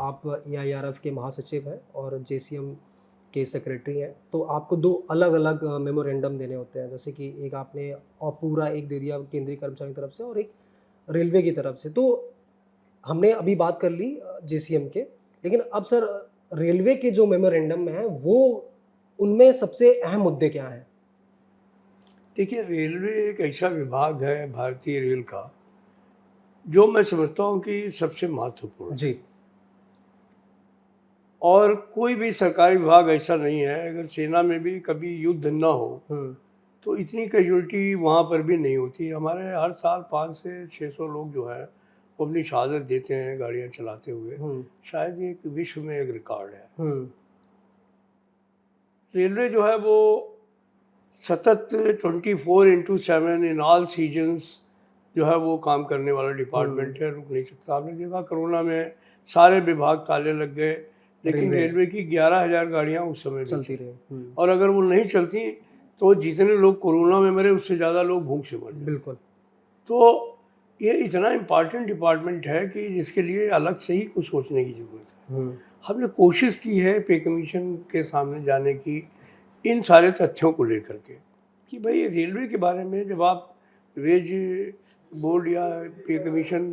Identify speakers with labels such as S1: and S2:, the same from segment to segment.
S1: आप एआईआरएफ के महासचिव हैं और जेसीएम के सेक्रेटरी हैं, तो आपको 2 अलग-अलग मेमोरेंडम देने होते हैं। जैसे कि एक आपने पूरा एक दे दिया केंद्रीय कर्मचारी की तरफ से और एक रेलवे की तरफ से। तो हमने अभी बात कर ली जेसीएम के, लेकिन अब सर रेलवे के जो मेमोरेंडम में है, वो उनमें सबसे अहम मुद्दे क्या हैं?
S2: देखिए, रेलवे एक ऐसा विभाग है भारतीय रेल का, जो मैं समझता हूँ कि सबसे महत्वपूर्ण है।
S1: जी।
S2: और कोई भी सरकारी विभाग ऐसा नहीं है, अगर सेना में भी कभी युद्ध ना हो,
S1: हुँ,
S2: तो इतनी कैजुअल्टी वहाँ पर भी नहीं होती। हमारे हर साल 5 से 600 लोग जो हैं, वो अपनी शहादत देते हैं गाड़ियाँ चलाते हुए।
S1: हुँ,
S2: शायद ये एक विश्व में एक रिकॉर्ड है।
S1: हुँ,
S2: रेलवे जो है वो सतत 24/7 इन ऑल सीजन्स जो है वो काम करने वाला
S1: हुँ,
S2: डिपार्टमेंट है, रुक नहीं सकता। आपने देखा कोरोना में सारे विभाग ताले लग गए, लेकिन
S1: रेलवे
S2: रेलवे की 11,000 गाड़ियाँ उस समय भी
S1: चलती
S2: चली।
S1: रही। हुँ,
S2: और अगर वो नहीं चलती, तो जितने लोग कोरोना में मरे, उससे ज़्यादा लोग भूख से मर जाते।
S1: बिल्कुल।
S2: तो ये इतना इम्पोर्टेंट डिपार्टमेंट है कि जिसके लिए अलग से ही कुछ सोचने की ज़रूरत है।
S1: हुँ,
S2: हमने कोशिश की है पे कमीशन के सामने जाने की, इन सारे तथ्यों को लेकर के, कि भाई रेलवे के बारे में जब आप वेज बोर्ड या पे कमीशन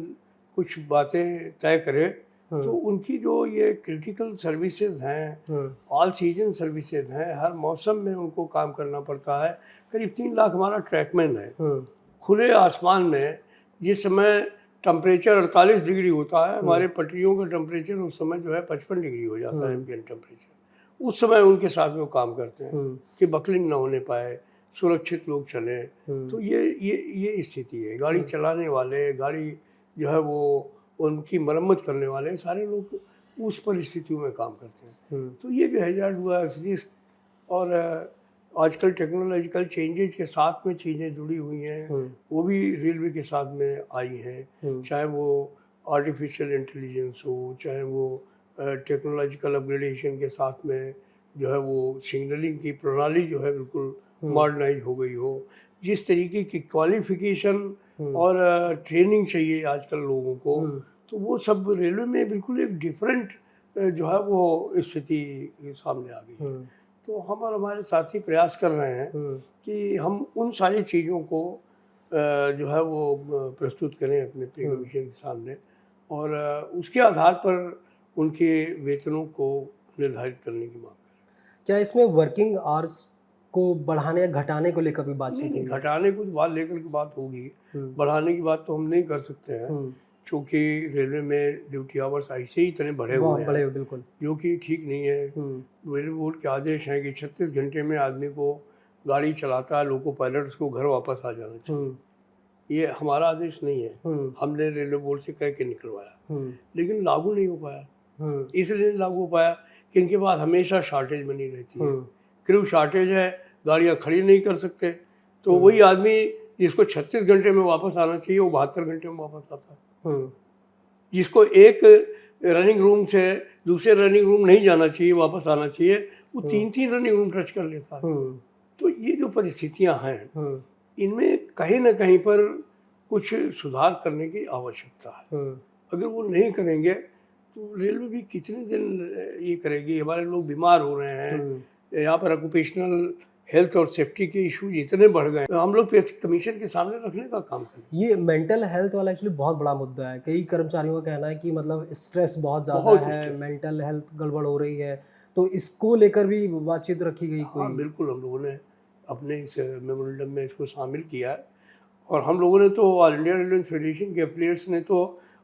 S2: कुछ बातें तय करें, तो
S1: हुँ,
S2: उनकी जो ये क्रिटिकल सर्विसेज हैं,
S1: हुँ,
S2: ऑल सीजन सर्विसेज हैं, हर मौसम में उनको काम करना पड़ता है। करीब 3 लाख हमारा ट्रैकमैन है।
S1: हुँ,
S2: खुले आसमान में जिस समय टेम्परेचर 48 डिग्री होता है,
S1: हुँ,
S2: हमारे पटरियों का टेम्परेचर उस समय जो है 55 डिग्री हो जाता है,
S1: हुँ,
S2: एम्बिएंट टेम्परेचर। उस समय उनके साथ में वो काम करते हैं
S1: हुँ,
S2: कि बकलिंग ना होने पाए, सुरक्षित लोग चलें।
S1: हुँ,
S2: तो ये स्थिति है। गाड़ी
S1: हुँ,
S2: चलाने वाले, गाड़ी जो है वो उनकी मरम्मत करने वाले सारे लोग उस परिस्थितियों में काम करते हैं।
S1: हुँ,
S2: तो ये जो हैज़ार्ड हुआ रिस्क, और आजकल टेक्नोलॉजिकल चेंजेज के साथ में चीज़ें जुड़ी हुई हैं,
S1: हुँ,
S2: वो भी रेलवे के साथ में आई हैं।
S1: हुँ,
S2: चाहे वो आर्टिफिशियल इंटेलिजेंस हो, चाहे वो टेक्नोलॉजिकल अपग्रेडेशन के साथ में जो है वो सिग्नलिंग की प्रणाली जो है बिल्कुल
S1: हुँ,
S2: मॉडर्नाइज हो गई हो। जिस तरीके की क्वालिफ़िकेशन
S1: हुँ,
S2: और ट्रेनिंग चाहिए आजकल लोगों को,
S1: हुँ,
S2: तो वो सब रेलवे में बिल्कुल एक डिफरेंट जो है वो स्थिति सामने आ गई है।
S1: हुँ,
S2: तो हम और हमारे साथी प्रयास कर रहे हैं
S1: हुँ।
S2: कि हम उन सारी चीज़ों को जो है वो प्रस्तुत करें अपने पे
S1: हुँ।
S2: कमीशन के सामने, और उसके आधार पर उनके वेतनों को निर्धारित करने की मांग करें।
S1: क्या इसमें वर्किंग आवर्स को बढ़ाने या घटाने को लेकर भी
S2: नहीं,
S1: बातचीत
S2: नहीं,
S1: हुई है?
S2: घटाने को तो बात लेकर के बात होगी,
S1: हुँ,
S2: बढ़ाने की बात तो हम नहीं कर सकते हैं,
S1: हुँ।
S2: क्योंकि रेलवे में ड्यूटी आवर्स ऐसे ही इतने बढ़े
S1: बहुत
S2: हुए हैं,
S1: बड़े बिल्कुल।
S2: जो कि ठीक नहीं है।
S1: हुँ,
S2: रेलवे बोर्ड के आदेश हैं कि 36 घंटे में आदमी को गाड़ी चलाता है, लोको पायलट उसको घर वापस आ जाना चाहिए।
S1: हुँ,
S2: ये हमारा आदेश नहीं है,
S1: हुँ,
S2: हमने रेलवे बोर्ड से कह के निकलवाया,
S1: हुँ,
S2: लेकिन लागू नहीं हो पाया।
S1: हुँ,
S2: इसलिए नहीं लागू हो पाया कि इनके पास हमेशा शॉर्टेज बनी रहती है।
S1: हुँ,
S2: क्रू शॉर्टेज है, गाड़ियाँ खड़ी नहीं कर सकते, तो
S1: हुँ,
S2: वही आदमी जिसको 36 घंटे में वापस आना चाहिए, वो 72 घंटे में वापस आता है।
S1: हुँ,
S2: जिसको एक रनिंग रूम से दूसरे रनिंग रूम नहीं जाना चाहिए, वापस आना चाहिए, वो
S1: हुँ,
S2: 3-3 रनिंग रूम टच कर लेता है।
S1: हुँ,
S2: तो ये जो परिस्थितियाँ हैं,
S1: हुँ,
S2: इनमें कहीं न कहीं पर कुछ सुधार करने की आवश्यकता है।
S1: हुँ,
S2: अगर वो नहीं करेंगे, तो रेलवे भी कितने दिन ये करेगी। हमारे लोग बीमार हो रहे हैं,
S1: हुँ।
S2: यहाँ पर ऑक्यूपेशनल हेल्थ और सेफ्टी के इश्यूज इतने बढ़ गए हैं, हम लोग पे कमीशन के सामने रखने का काम करें।
S1: ये मेंटल हेल्थ वाला एक्चुअली बहुत बड़ा मुद्दा है। कई कर्मचारियों का कहना है कि मतलब स्ट्रेस बहुत ज़्यादा
S2: बहुत
S1: है,
S2: स्ट्रेस।
S1: मेंटल हेल्थ गड़बड़ हो रही है। तो इसको लेकर भी बातचीत रखी गई
S2: हाँ,
S1: कोई?
S2: बिल्कुल, हम लोगों ने अपने इस मेमोरेंडम में इसको शामिल किया है, और हम लोगों ने तो ऑल इंडिया रेलवे फेडरेशन के एफिलिएट्स ने तो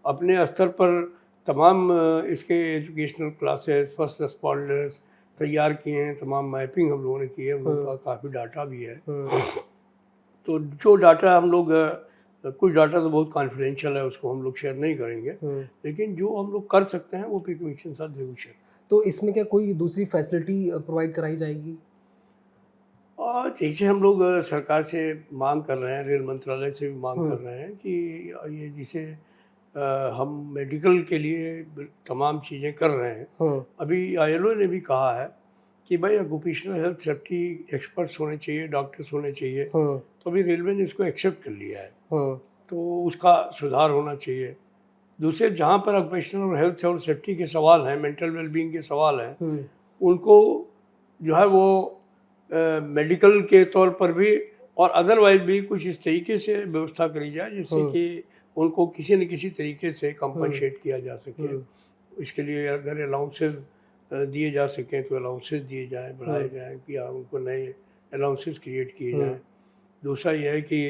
S2: अपने स्तर पर तमाम इसके एजुकेशनल क्लासेस, फर्स्ट रिस्पॉन्डर्स तैयार किए हैं, तमाम मैपिंग हम लोगों ने की है, हम लोगों के
S1: हुँ,
S2: पास काफ़ी डाटा भी है।
S1: हुँ,
S2: तो जो डाटा हम लोग कुछ डाटा तो बहुत कॉन्फिडेंशियल है, उसको हम लोग शेयर नहीं करेंगे,
S1: हुँ।
S2: लेकिन जो हम लोग कर सकते हैं वो पे कमीशन के साथ ज़रूर शेयर करें।
S1: तो इसमें क्या कोई दूसरी फैसिलिटी प्रोवाइड कराई जाएगी?
S2: और जैसे हम लोग सरकार से मांग कर रहे हैं, रेल मंत्रालय से भी मांग
S1: हुँ,
S2: कर रहे हैं कि ये जैसे हम मेडिकल के लिए तमाम चीज़ें कर रहे हैं।
S1: हुँ,
S2: अभी आईएलओ ने भी कहा है कि भाई ऑक्यूपेशनल हेल्थ सेफ्टी एक्सपर्ट्स होने चाहिए, डॉक्टर्स होने चाहिए।
S1: हुँ,
S2: तो अभी रेलवे ने इसको एक्सेप्ट कर लिया है,
S1: हुँ,
S2: तो उसका सुधार होना चाहिए। दूसरे जहाँ पर ऑक्यूपेशनल हेल्थ और सेफ्टी के सवाल हैं, मेंटल वेलबींग के सवाल हैं,
S1: हम्म,
S2: उनको जो है वो मेडिकल के तौर पर भी और अदरवाइज भी कुछ इस तरीके से व्यवस्था करी जाए जिससे
S1: हम्म,
S2: कि उनको किसी न किसी तरीके से
S1: हम्म,
S2: कंपनसेट किया जा सके।
S1: हम्म,
S2: इसके लिए अगर अलाउंसेस दिए जा सकें तो अलाउंसेस दिए जाएँ, बढ़ाए
S1: हम्म,
S2: जाएँ कि उनको नए अलाउंसेस क्रिएट किए
S1: हम्म,
S2: जाएँ। दूसरा ये है कि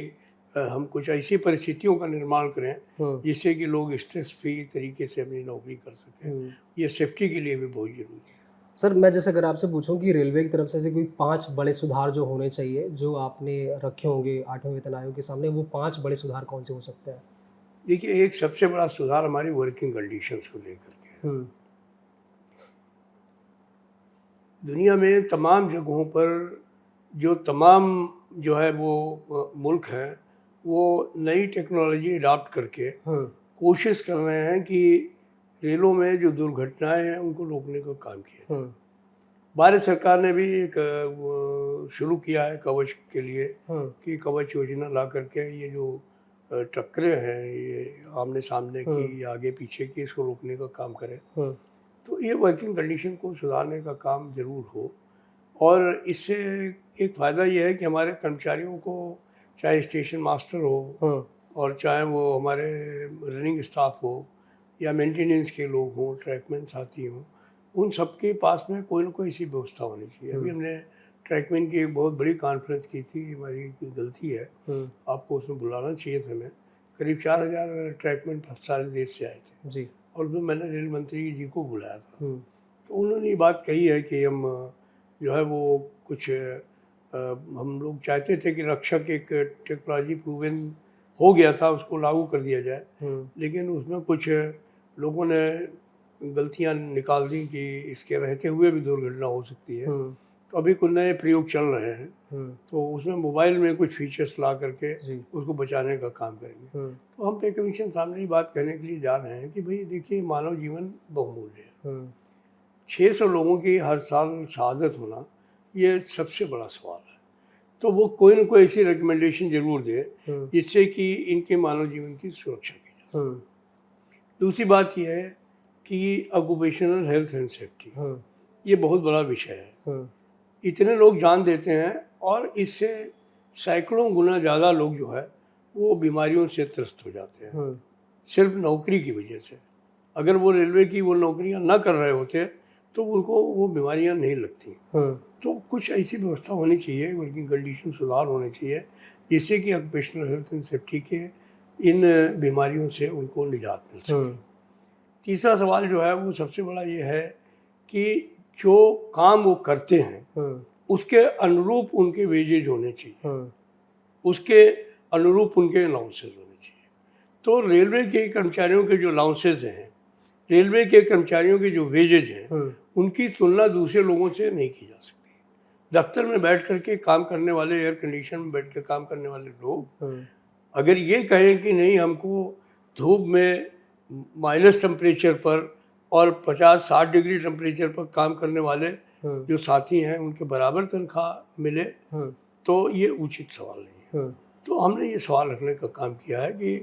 S2: हम कुछ ऐसी परिस्थितियों का निर्माण करें
S1: हम्म,
S2: जिससे कि लोग स्ट्रेस फ्री तरीके से अपनी नौकरी कर सकें।
S1: हम्म।
S2: ये सेफ्टी के लिए भी बहुत ज़रूरी है।
S1: सर मैं जैसे अगर आपसे पूछूं कि रेलवे की तरफ से ऐसे कोई 5 बड़े सुधार जो होने चाहिए, जो आपने रखे होंगे 8वें वेतन आयोग के सामने, वो 5 बड़े सुधार कौन से हो सकते हैं?
S2: देखिए, एक सबसे बड़ा सुधार हमारी वर्किंग कंडीशंस को लेकर के है।
S1: हुँ,
S2: दुनिया में तमाम जगहों पर जो तमाम जो है वो मुल्क हैं, वो नई टेक्नोलॉजी अडॉप्ट करके
S1: हुँ,
S2: कोशिश कर रहे हैं कि रेलों में जो दुर्घटनाएँ हैं, उनको रोकने का काम किया जाए।
S1: हुँ,
S2: भारत सरकार ने भी एक वो शुरू किया है कवच के लिए
S1: हुँ,
S2: कि कवच योजना ला करके ये जो टक्करें हैं, ये आमने-सामने
S1: हुँ,
S2: की या आगे-पीछे की, इसको रोकने का काम करें।
S1: हुँ,
S2: तो ये वर्किंग कंडीशन को सुधारने का काम ज़रूर हो और इससे एक फ़ायदा ये है कि हमारे कर्मचारियों को, चाहे स्टेशन मास्टर हो
S1: हुँ,
S2: और चाहे वो हमारे रनिंग स्टाफ हो या मेंटेनेंस के लोग हों, ट्रैकमैन साथी हों, उन सबके पास में कोई ना कोई ऐसी व्यवस्था होनी चाहिए। अभी
S1: हुँ,
S2: हमने ट्रैकमैन की एक बहुत बड़ी कॉन्फ्रेंस की थी, हमारी गलती है,
S1: हुँ,
S2: आपको उसमें बुलाना चाहिए था हमें। करीब 4000 ट्रैकमैन सारे देश से आए थे
S1: जी,
S2: और उसमें मैंने रेल मंत्री जी को बुलाया था।
S1: हुँ,
S2: तो उन्होंने ये बात कही है कि हम जो है वो कुछ हम लोग चाहते थे कि रक्षक एक टेक्नोलॉजी प्रूवन हो गया था, उसको लागू कर दिया जाए।
S1: हुँ,
S2: लेकिन उसमें कुछ लोगों ने गलतियाँ निकाल दी कि इसके रहते हुए भी दुर्घटना हो सकती है।
S1: हुँ,
S2: तो अभी कुछ नए प्रयोग चल रहे हैं,
S1: हुँ,
S2: तो उसमें मोबाइल में कुछ फीचर्स ला करके
S1: जी,
S2: उसको बचाने का काम करेंगे।
S1: हुँ,
S2: तो हम पे कमीशन सामने ये बात कहने के लिए जा रहे हैं कि भई देखिए, मानव जीवन बहुमूल्य है।
S1: हुँ,
S2: 600 लोगों की हर साल शहादत होना, ये सबसे बड़ा सवाल है। तो वो कोई न कोई ऐसी रिकमेंडेशन ज़रूर दे,
S1: हुँ,
S2: जिससे कि इनके मानव जीवन की सुरक्षा की जा सके।
S1: हुँ,
S2: दूसरी बात ये है कि ऑक्यूपेशनल हेल्थ एंड सेफ्टी,
S1: हुँ,
S2: ये बहुत बड़ा विषय है।
S1: हुँ,
S2: इतने लोग जान देते हैं और इससे सैकड़ों गुना ज़्यादा लोग जो है, वो बीमारियों से त्रस्त हो जाते हैं,
S1: हुँ,
S2: सिर्फ़ नौकरी की वजह से। अगर वो रेलवे की वो नौकरियाँ ना कर रहे होते, तो उनको वो बीमारियाँ नहीं लगती।
S1: हुँ,
S2: तो कुछ ऐसी व्यवस्था होनी चाहिए, वर्किंग कंडीशन सुधार होने चाहिए, जिससे कि ऑक्यूपेशनल हेल्थ एंड सेफ्टी के इन बीमारियों से उनको निजात मिल सके।
S1: हुँ,
S2: तीसरा सवाल जो है वो सबसे बड़ा ये है कि जो काम वो करते हैं,
S1: हुँ,
S2: उसके अनुरूप उनके वेजेज होने चाहिए,
S1: हुँ,
S2: उसके अनुरूप उनके अलाउंसेस होने चाहिए। तो रेलवे के कर्मचारियों के जो अलाउंसेस हैं, रेलवे के कर्मचारियों के जो वेजेज हैं,
S1: हुँ,
S2: उनकी तुलना दूसरे लोगों से नहीं की जा सकती। दफ्तर में बैठ कर के काम करने वाले, एयर कंडीशन में बैठ के काम करने वाले लोग
S1: हुँ,
S2: अगर ये कहें कि नहीं, हमको धूप में माइनस टेम्परेचर पर और 50-60 डिग्री टेम्परेचर पर काम करने वाले
S1: हुँ,
S2: जो साथी हैं उनके बराबर तनख्वाह मिले,
S1: हुँ,
S2: तो ये उचित सवाल नहीं है।
S1: हुँ,
S2: तो हमने ये सवाल रखने का काम किया है कि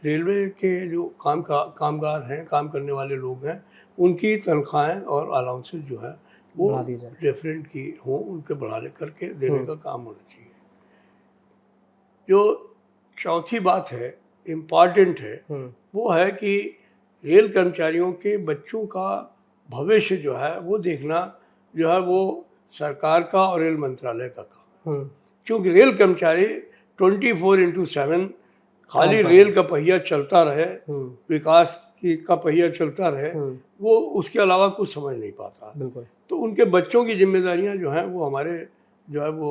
S2: रेलवे के जो कामगार हैं, काम करने वाले लोग हैं, उनकी तनख्वाहें और अलाउंसेस जो है वो
S1: बढ़ा दी जाए।
S2: डिफरेंट की हों, उनके बढ़ाने करके देने
S1: हुँ,
S2: का काम होना चाहिए। जो चौथी बात है, इम्पॉर्टेंट है,
S1: हुँ,
S2: वो है कि रेल कर्मचारियों के बच्चों का भविष्य जो है वो देखना, जो है वो सरकार का और रेल मंत्रालय का काम है।
S1: हुँ,
S2: क्योंकि रेल कर्मचारी 24/7
S1: काम
S2: खाली
S1: कर रहे
S2: रेल
S1: हैं।
S2: का पहिया चलता रहे,
S1: हुँ,
S2: विकास की का पहिया चलता रहे,
S1: हुँ,
S2: वो उसके अलावा कुछ समझ नहीं पाता।
S1: बिल्कुल।
S2: तो उनके बच्चों की ज़िम्मेदारियाँ जो हैं वो हमारे जो है वो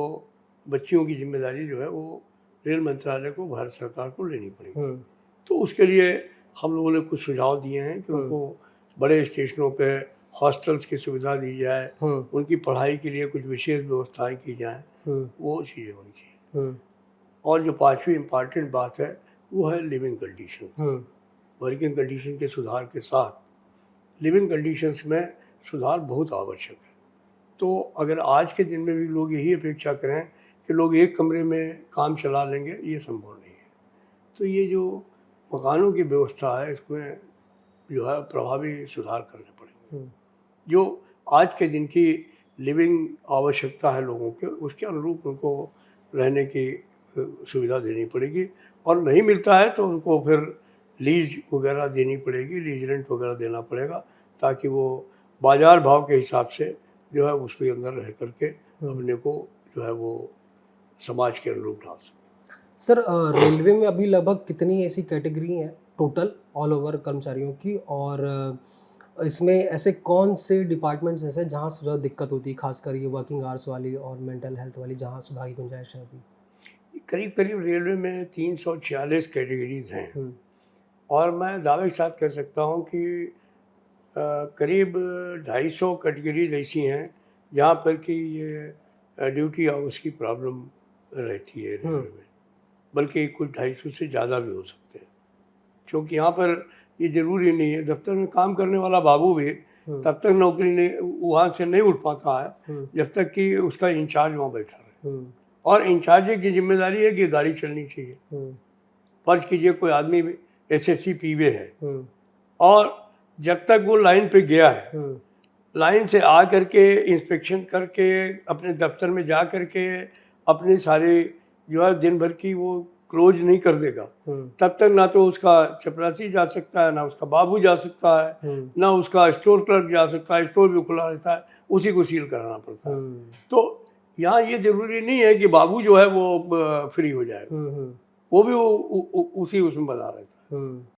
S2: बच्चियों की ज़िम्मेदारी जो है वो रेल मंत्रालय को, भारत सरकार को लेनी पड़ेगी।
S1: हुँ,
S2: तो उसके लिए हम लोगों ने कुछ सुझाव दिए हैं कि
S1: हुँ,
S2: उनको बड़े स्टेशनों पे हॉस्टल्स की सुविधा दी जाए,
S1: हुँ,
S2: उनकी पढ़ाई के लिए कुछ विशेष व्यवस्थाएँ की जाएँ,
S1: हुँ,
S2: वो चीज़ें होनी चाहिए।
S1: हुँ,
S2: और जो पाँचवीं इम्पॉर्टेंट बात है, वो है लिविंग कंडीशन।
S1: हुँ,
S2: वर्किंग कंडीशन के सुधार के साथ लिविंग कंडीशंस में सुधार बहुत आवश्यक है। तो अगर आज के दिन में भी लोग यही अपेक्षा करें कि लोग एक कमरे में काम चला लेंगे, ये संभव नहीं है। तो ये जो मकानों की व्यवस्था है, इसमें जो है प्रभावी सुधार करने पड़ेंगे।
S1: हम्म,
S2: जो आज के दिन की लिविंग आवश्यकता है लोगों के, उसके अनुरूप उनको रहने की सुविधा देनी पड़ेगी। और नहीं मिलता है तो उनको फिर लीज वगैरह देनी पड़ेगी, लीज रेंट वगैरह देना पड़ेगा, ताकि वो बाज़ार भाव के हिसाब से जो है उसके अंदर रह करके अपने को जो है वो समाज के अनुरूप ढाल सकें।
S1: सर रेलवे में अभी लगभग कितनी ऐसी कैटेगरी हैं टोटल ऑल ओवर कर्मचारियों की, और इसमें ऐसे कौन से डिपार्टमेंट्स ऐसे हैं जहाँ ज़्यादा दिक्कत होती है, खासकर ये वर्किंग आवर्स वाली और मेंटल हेल्थ वाली, जहाँ सुधार की गुंजाइश है अभी?
S2: करीब करीब रेलवे में 346 कैटेगरीज हैं,
S1: हम्म,
S2: और मैं दावे के साथ कह सकता हूँ कि करीब 250 कैटेगरीज ऐसी हैं जहाँ पर कि ये ड्यूटी आवर्स की प्रॉब्लम रहती है रेलवे में, बल्कि कुछ 250 से ज़्यादा भी हो सकते हैं। क्योंकि यहाँ पर ये ज़रूरी नहीं है, दफ्तर में काम करने वाला बाबू भी तब तक नौकरी नहीं, वहाँ से नहीं उठ पाता है जब तक कि उसका इंचार्ज वहाँ बैठा रहे। और इंचार्ज की जिम्मेदारी है कि गाड़ी चलनी चाहिए। फर्ज कीजिए कोई आदमी एसएससी पीवे है, और जब तक वो लाइन पे गया है, लाइन से आ करके इंस्पेक्शन करके अपने दफ्तर में जा करके अपने सारे जो है दिन भर की वो क्लोज नहीं कर देगा, तब तक ना तो उसका चपरासी जा सकता है, ना उसका बाबू जा सकता है, ना उसका स्टोर क्लर्क जा सकता है, स्टोर भी खुला रहता है, उसी को सील कराना पड़ता है। तो यहाँ ये जरूरी नहीं है कि बाबू जो है वो फ्री हो जाएगा, वो भी उसी उसमें बना रहता है।